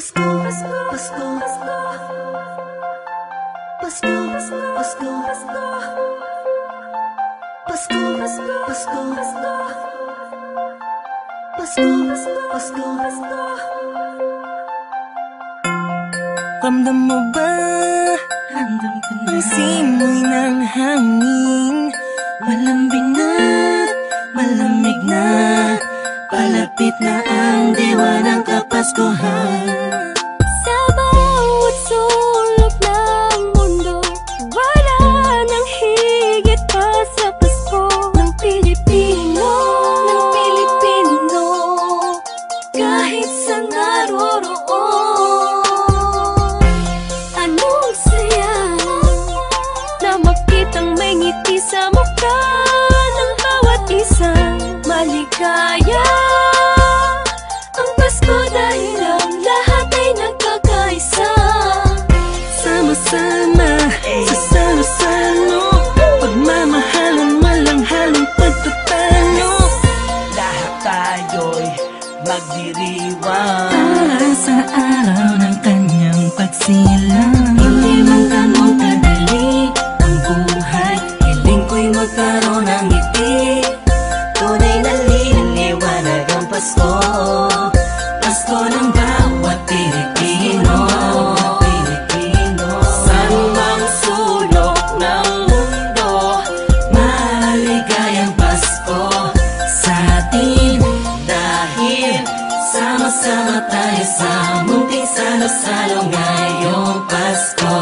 Pasko, Pasko, Pasko, Pasko, Pasko, Pasko, Pasko, Pasko, Pasko, Pasko, Pasko. Ramdam mo ba? Ramdam ko na ang simoy ng hangin. Malambing na, malamig na, palapit na ang diwa ng Kapaskuhan. Sa bawat sulok ng mundo, wala nang higit pa sa Pasko ng Pilipino, ng Pilipino, kahit sa naroroon. Anong saya na makitang may ngiti sa mukha ng bawat isang maligaya. Ang Pasko dahil ang lahat ay nagkakaisa. Sama-sama sa salo-salo, pagmamahalan walang halong pagtatalo. Lahat tayo'y magdiriwang para sa araw ng kanyang pagsilang. Hindi man ganun kadali ang buhay, hiling ko'y magkaroon ng ngiti. Tunay na liliwanag ang Pasko, Pasko ng bawat Pilipino. Saan mang sulok ng mundo, maligayang Pasko sa atin. Dahil sama-sama tayo sa munting salo-salo ngayong Pasko.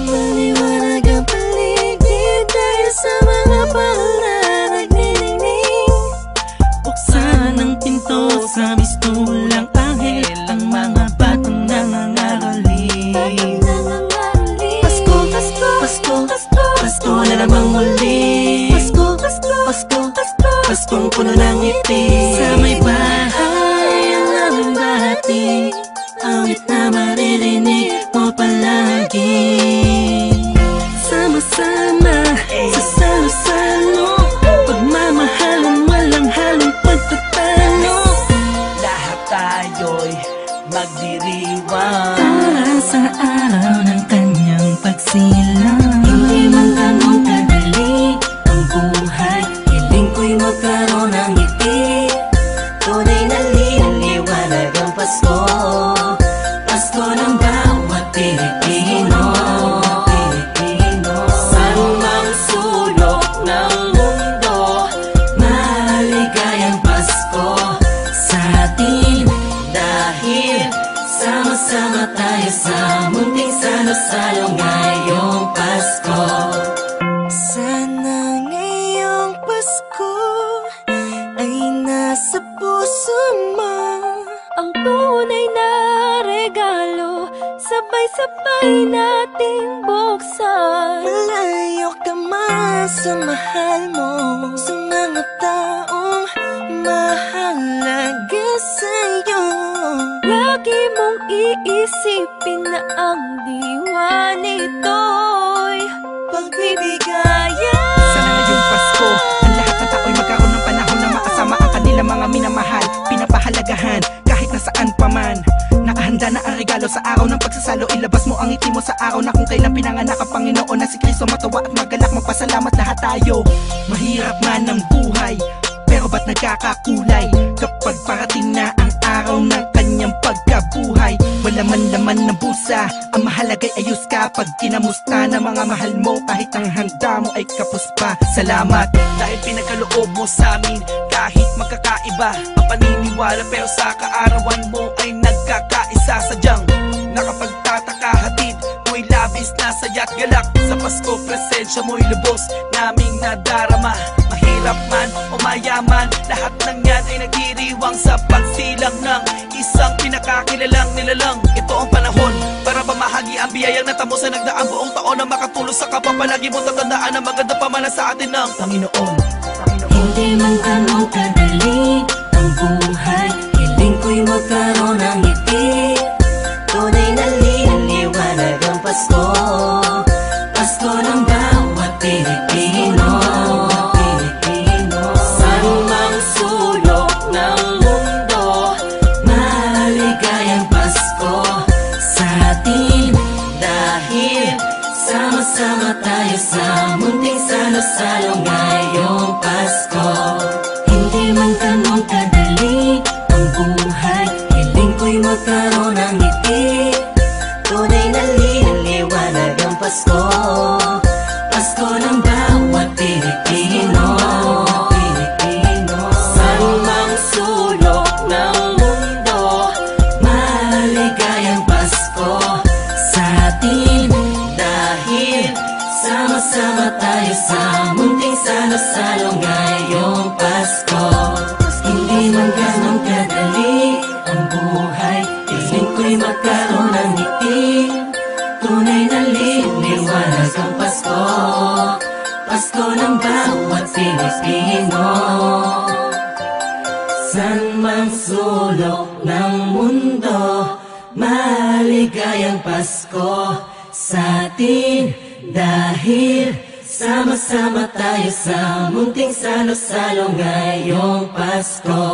Maliwanag ang paligid dahil sa mga pangaragnining. Buksan ang pinto sa mistulang anghel, ang mga batang nangangaroling. Pasko, Pasko, Pasko, Pasko, Pasko na namang muli. Pasko, Pasko, Pasko, Pasko, Paskong puno ng ngiti. Sa may bahay ang aming bati, awit na maririnig mo palagi. Sama-sama sa salo-salo, pagmamahalan walang halong pagtatalo. Lahat tayo'y magdiriwang para sa araw ng kanyang pagsilang. Hindi man ganun kadali ang buhay, hiling ko'y magkaroon ng ngiti. Tunay na liliwanag ang Pasko, Pasko ng bawat Pilipino. Saan mang sulok ng mundo, maligayang Pasko sa atin. Dahil sama-sama tayo sa munting salo-salo ngayong Pasko. Sana ngayong Pasko ay nasa puso mo Ang tunay na regalo, sabay-sabay nating buksan. Malayo ka man sa mahal mo, sa mga taong mahalaga sa'yo. Lagi mong iisipin na ang diwa nito'y pagbibigayan. Sana ngayong Pasko, ang lahat ng tao'y magkaroon ng panahon na makasama ang kanilang mga minamahal, pinapahalagahan kahit nasaan pa man. Nakahanda na ang regalo sa araw ng pagsasalo, ilabas mo ang ngiti mo sa araw na kung kailan pinanganak ang Panginoon na si Kristo. Matawa at magalak, magpasalamat lahat tayo. Mahirap man ang buhay, pero ba't nagkakakulay kapag parating na ang araw ng kanyang pagkabuhay? Wala man laman ng busa, ang mahalaga'y ayos ka pag kinamusta na mga mahal mo, kahit ang handa mo ay kapos pa. Salamat dahil pinagkaloob mo sa amin, kahit magkakaiba ang paniniwala, pero sa kaarawan mo ay nagkakaisa. Sadyang nakapagtataka, hatid mo'y labis na saya't galak. Sa Pasko presensya mo'y lubos naming nadarama. Mahirap man o mayaman, lahat ng yan ay nagdiriwang sa pagsilang ng isang pinakakilalang nilalang. Ito ang panahon para pamahagi ang biyayang natamo sa nagdaang buong taon, na makatulong sa kapwa. Palagi mo tatandaan ang maganda pamana sa atin ng Panginoon. Hindi man ganun kadali ang buhay, hiling ko'y magkaroon ng ngiti. Tunay na liliwanag ang Pasko, Pasko ng bawat Pilipino. Saan mang sulok ng mundo, maligayang Pasko. sa munting salo-salo ngayong Pasko. Hindi man ganun kadali ang buhay, hiling ko'y magkaroon ng ngiti. Tunay na liwanag ang Pasko, Pasko ng bawat Pilipino. San mang sulok ng mundo, maligayang Pasko sa atin. Dahil sama-sama tayo sa munting salo-salo ngayong Pasko. Hindi man ganun kadali ang buhay, hiling ko'y magkaroon ng ngiti. Tunay na liwanag ang Pasko, Pasko ng bawat Pilipino. San mang sulok ng mundo, maligayang Pasko sa atin. Dahil sama-sama tayo sa munting salo-salo ngayong Pasko.